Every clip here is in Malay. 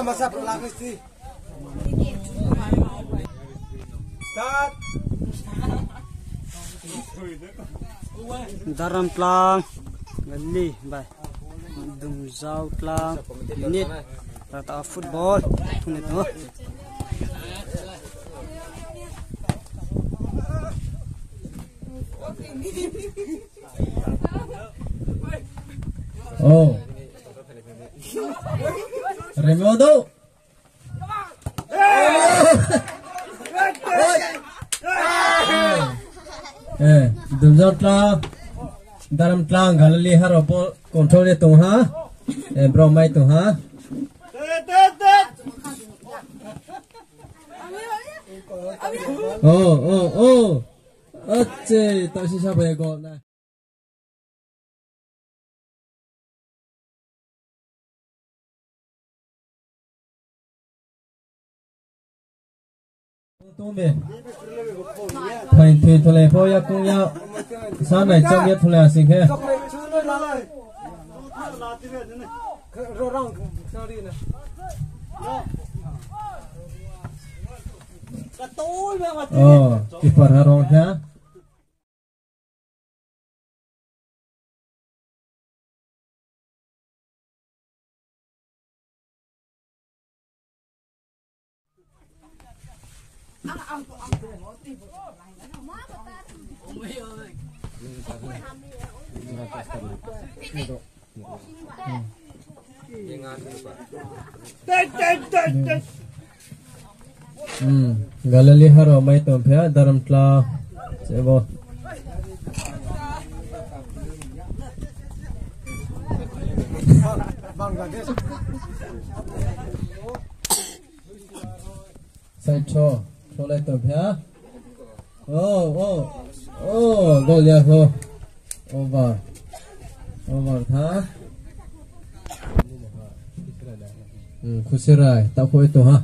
Masa berlaku sih. Start. Daram tlang ngali bai dum zau tlang ini rata football ini tuh oh Remodo dum zau tlang daram tlang galali haropo control itu ha bromai itu ha oh acce tak sisa banyak gol nah Tumbe, pain pain thule poya kunya, sana jam ya thule asing he. Oh, kiper harongnya. Galali haro mai tom phya daram tla sebo Bangladesh. sai cho lai tom phya gol ya ho over tha khusirai ta khoi to ha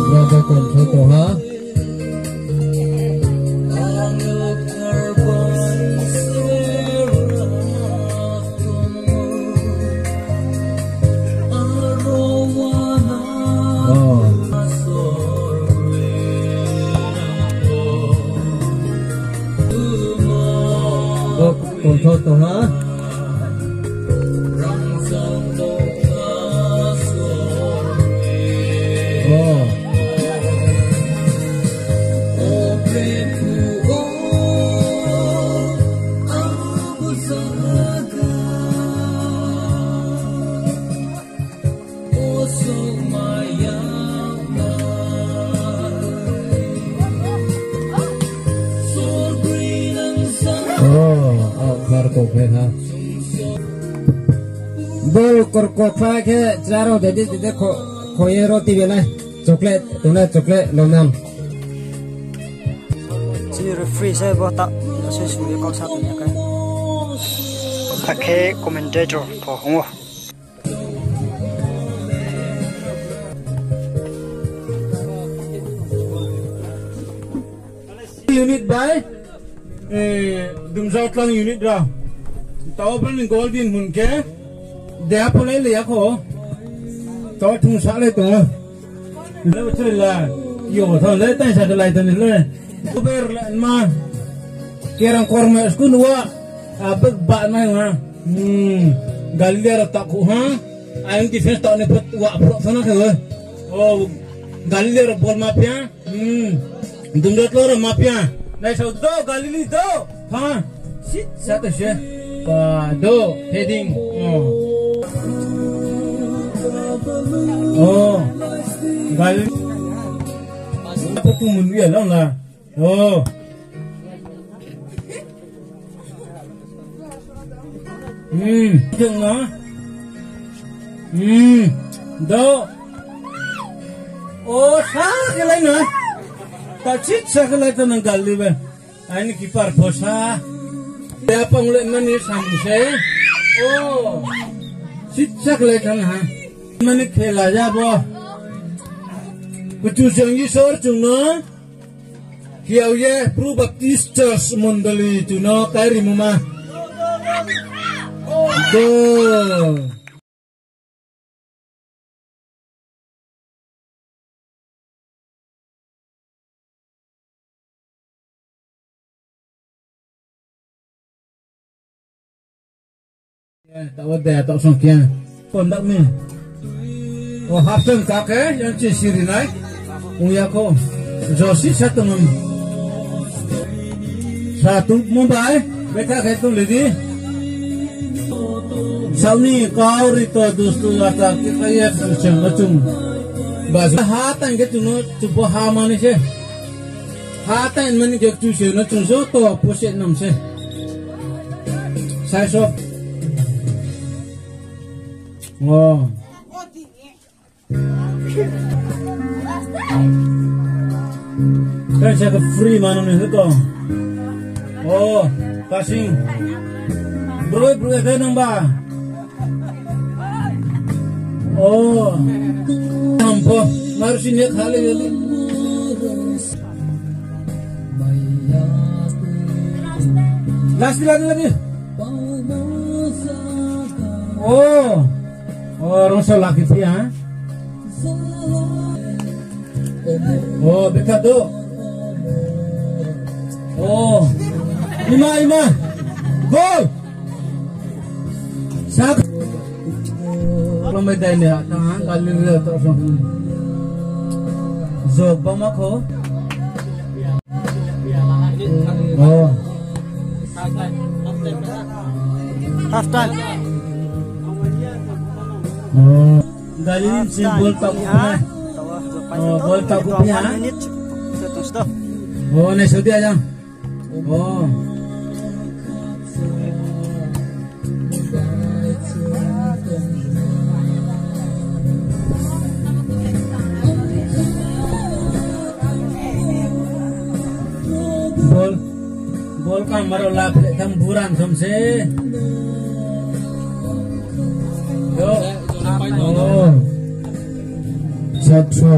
brother control to ha control to ha bol korkota ke jaro dedi khoye roti bela chocolate tuna chocolate lonam sini referee saya bota saya sudah kau satu ya kan pakai commentator pohongo unit by dumzau tlang unit ra tao ban gol din hun ke dia pulai le ko tao thung sa le to le choi la yo tho le tai sa de lai tan le ber ma kerang korma skun wa abek ba mai ha galir ta ku ha ayang defense ta ne put wa pro sana ke oh galir bol ma pya dumzau tlang ma pya nai sau do galili do ha sit satu she pa do heading gal apa tu mundu ya lah lah jeng na do sa ke lain na ta chit sa ke lain tan gali be ai ni kipar posa dia pangulek manis sampai Sitsak lekan ha. Mani khela ja bo. Kucu jangi sor chuno. Kiau ye Pro Baptist Church Mondali chuno kari muma. Go. Tak ada tak songkian. Pondak mi. Oh haften kake yang cisiri naik. Uya ko. Josi satu mumbai. Beka itu lagi. Sauni kau rito dostu lata kita ya acung. Bas hatan gitu no coba hamani se. Hatan mani gitu se no cungso to poset nam se. Saya sok. Oh. Kan saya ke free mana nih itu? Oh, kasih. Bro kan nambah. Oh. Nampo, harus ini kali. Lagi. Oh. Oh, rasa lagi sih ya. Oh, dekat tuh. Oh, lima. Gol. Sak. Kalau medan ya, tangan kali dia terus. Zoba mako. Oh. Half time. Oh, galin simbol tak punya. Oh, bol tak punya. Oh, nih sudah aja. Oh. Bol kan marolah tamburan samse. Yo. Oh, satu.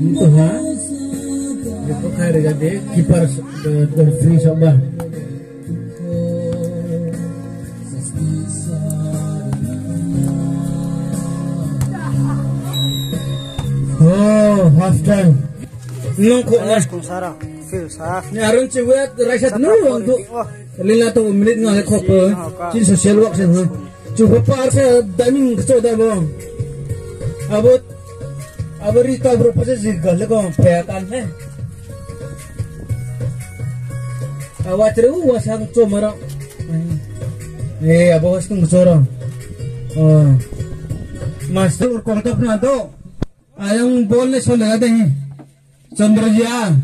Itu ha. Itu kaya gade kiper free soba. Oh, half time. Nunggu nas Sarah. Feel saf. Ni arun cewek rakyat nunggu untuk 5 menit nggak koper. Cin social work sih. Coba parse daning kecoda bang. Abot rita berapa sih gagal kau peatan nih. Awak ceru wasang comara. Abot wasang kecoda. Oh, master kontak nado. Ayang boleh soalnya ada ni. Chandraja.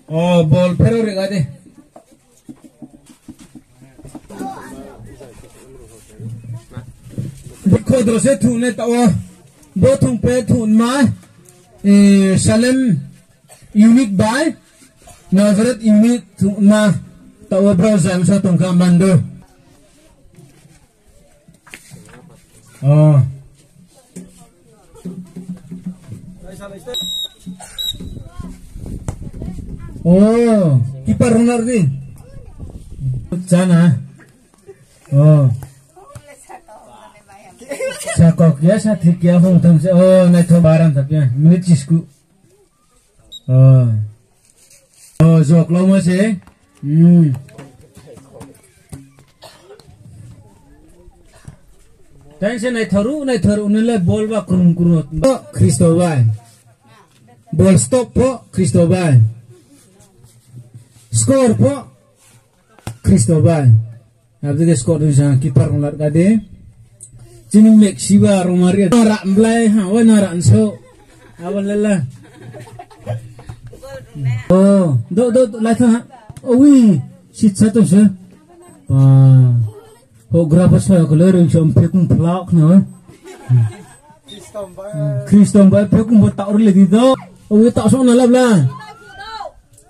Oh, bol peru ada. Bukod rose thune tawa bothung pe thun ma Salem unit by Nazareth unit ma tawa browsam sa tongka mando. Oh. Oh, kiper runner ni. Jana. Oh. Sakok ya satik ya hong tam se oh na to baran tak ya minit cisku oh jok lo mo se dan se na tharu nile bol ba kurum kurut Cristobal bol stop po Cristobal score po Cristobal abdi score du jan kiper nglar kade Cini Mexiba Romaria narak belai hawa narak so awal lelah. Oh, do lata. Oh wi, sit satu se. Oh berapa saya kalau yang pekung pelak na. Kristom bay pekung buat tak lagi do. Oh tak so nalap lah.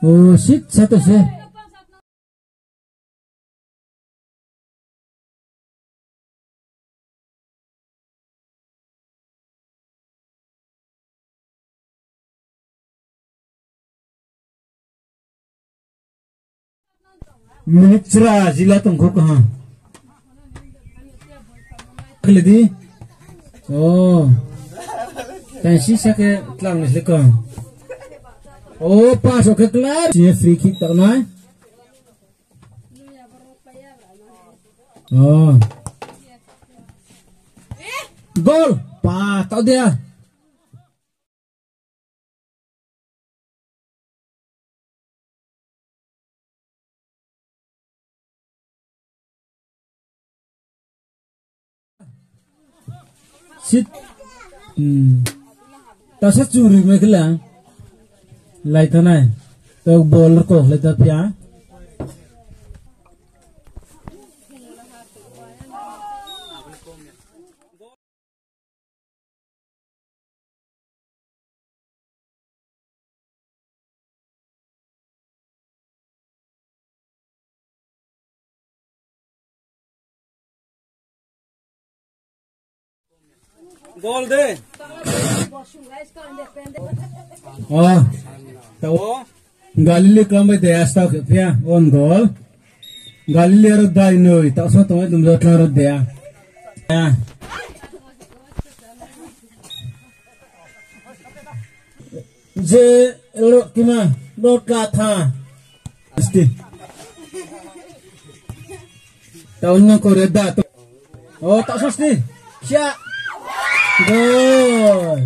Oh sit satu se. minute cerah zila tunggu kah? Keladi? Oh, tensi sakit telang nislekan. Oh, pas oke kelar. Sini free kick tak naik. Oh, gol, pas tak dia. Sit, tak securi mereka lang. Lai tanai, tak bola kok lai tapi ya. Gol deh. Oh, tahu? Galilei kelambai deh asta kepia on gol. Galilei rot dah ini, tak usah tuh itu melihat rot dia. Ya. Je rot kima rot kata. Pasti. Tahunnya koreda tuh. Oh, tak usah sih. Siap. Gol.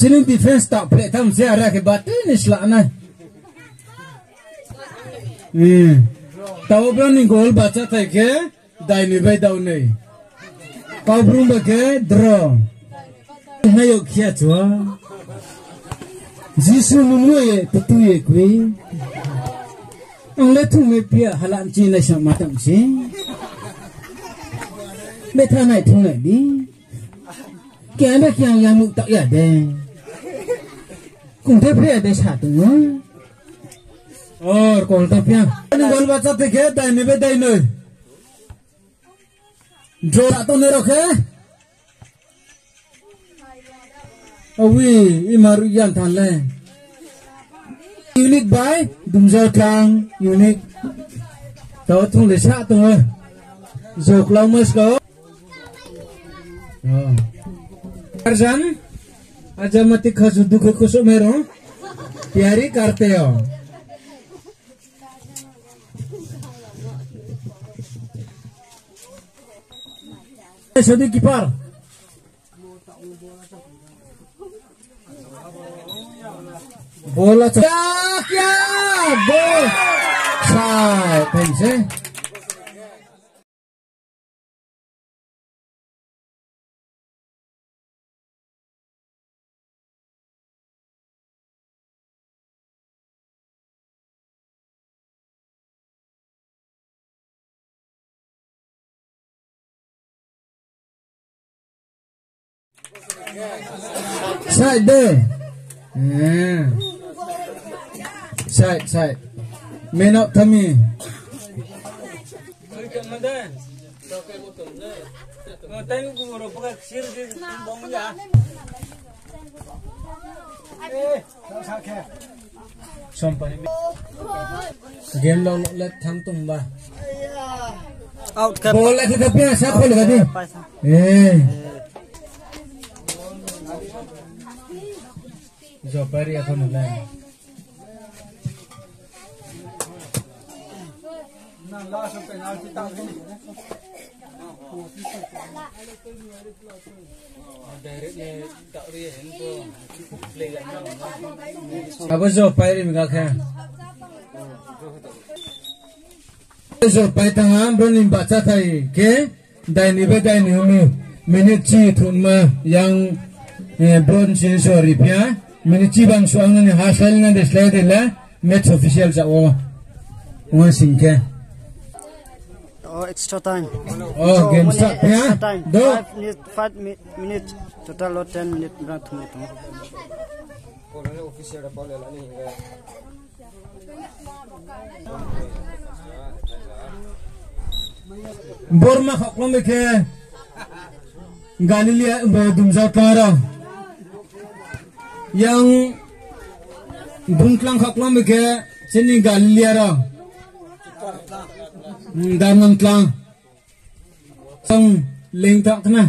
Sini defense tak play tam siara ke batu ni selana. Tahu berani gol baca tak ke? Dah ni bayi dah ni. Kau belum baca draw. Hayo kia cua. Jisu mulu ye tutu ye kui. Anglet tu mepia halan Cina sama tam si. Betul naik tu naik di. Kian dah kian yang tak ya deh. Kung tapi ada satu. Oh, kung tapi yang. Ini gol baca tiga, dah ni beda ini. Draw atau nerok ke? Awi, imaru yang tanle. Unit by, dumjau klang, unit. Tahu tu lesa tu. Zok lamas kau. Oh. Arjan. आजा मत खसु दुख खुशो मेरो प्यारी करते हो सदी कीपर बोला क्या बोल साइड Pendse Side deh. Side. Man up tummy. Sampai game long let tham tum ba. Out ke. Bola kita punya siapa lagi? Jopari aku nolai. Apa Jopari mengakak? Jopari tengah berani baca tadi, ke? Dai ni umi minit ci thun ma yang bron sin sorry pia Minute bang suang ni hasil na dislike dila match official sa o. Wan singke. Oh, extra time. Oh, game start ya. Extra time. Do. 5 minutes. Total 10 minutes berat minute. Borma khaklom ke Galilia dumjau tara yang bunklang khaklom ke sini Galilia ra daman klang sang leng tak kena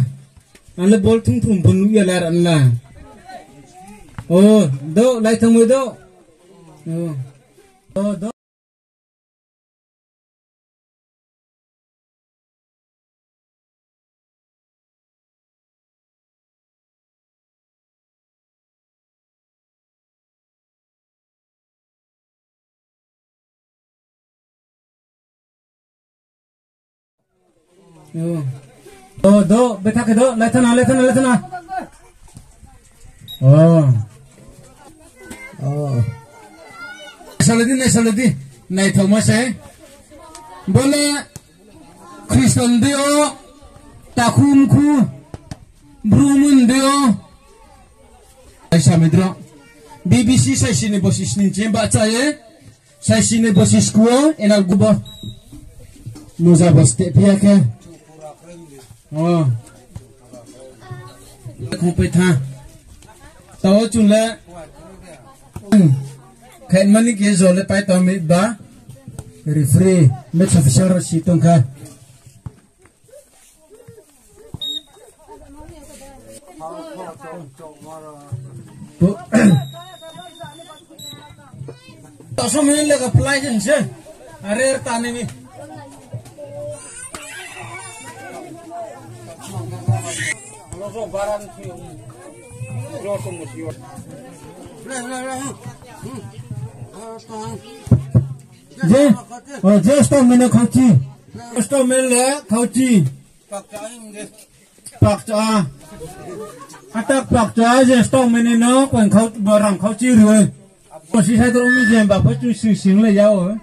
ala bol thum thum bunu ya lar anla oh do lai thamu do oh do do beta ke do letana oh saladi nai thomas hai bola kriston dio takum khu brumun dio aisa midro bbc sai sine bosis nin chemba chaye sai sine bosis ko enal gubo muza baste pia ke oh kumpai tha taw chunla khain mani ke zole pai taw mi ba referee match official ro si tongkha taw so min le ka play jin se are tane mi Just a minute, Coachy. Just a minute, Coachy. Pakcha. Atak pakcha, just a minute, no, when Barang Coachy. She had only them, but what you see, sing like you.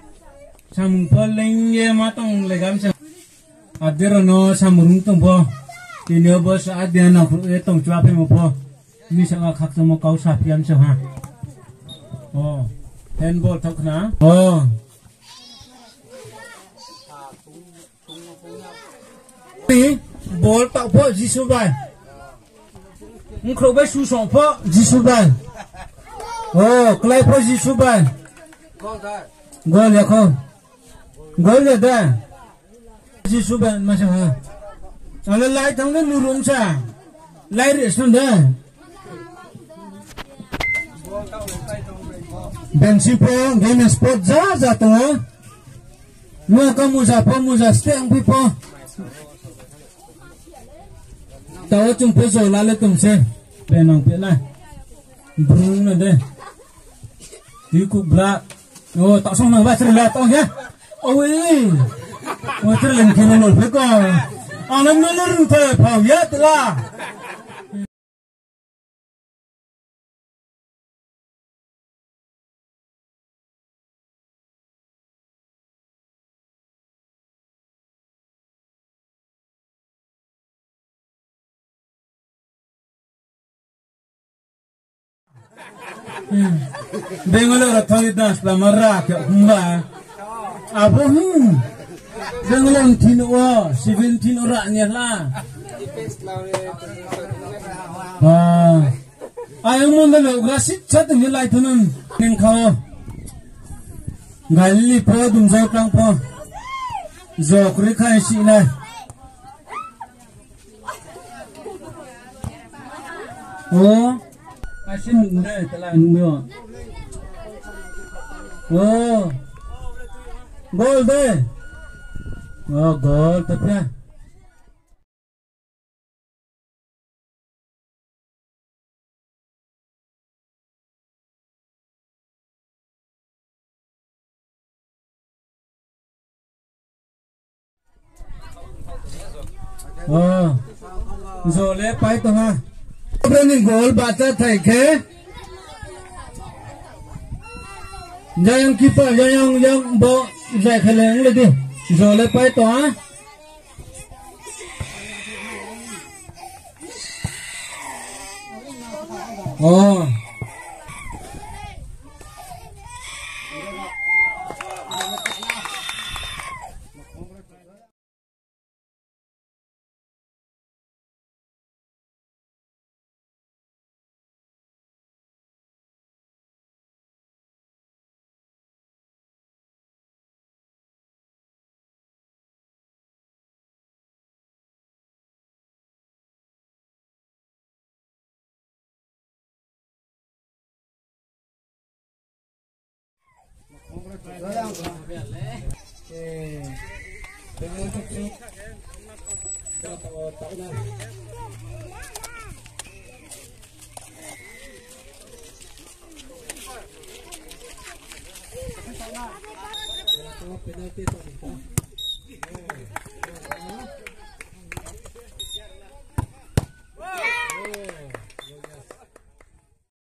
Some pulling ye matong like I'm saying. I didn't know some room to go. In your bus, I didn't know it don't drop him up. Miss a customer goes up, young so ha. Oh, handball talk now. Oh. Ball tạo po Jisu bài, không biết su sòng po Jisu bài, clay po Jisu bài, gol ya không, gol ya dah, Jisu bài mà sao ha, ala lai thằng nó nurum sa, lai restaurant dah, bensi po game sport za tu ha, mua kamu za po muza steng pi po. Tahu chung pe zo la le tum se pe nong pe na brung na de di ku bra oh tak song na ba tre la to ya oi o tre len ki no pe ko anam no le ru the phao ya tla Bengaluru thoi das la marra ke umba abo Bengaluru tin o 17 ora nya la ayang mon le gasit chat ni lai thunun ning khaw ngali po dum jaw tang po jokri khai si na asin nda tala numyo gol de gol tapya rồi lấy bay tao ha bên gol bata thay ke yang kiper yang bawa giải khai lên lên đi rồi lấy bay tỏa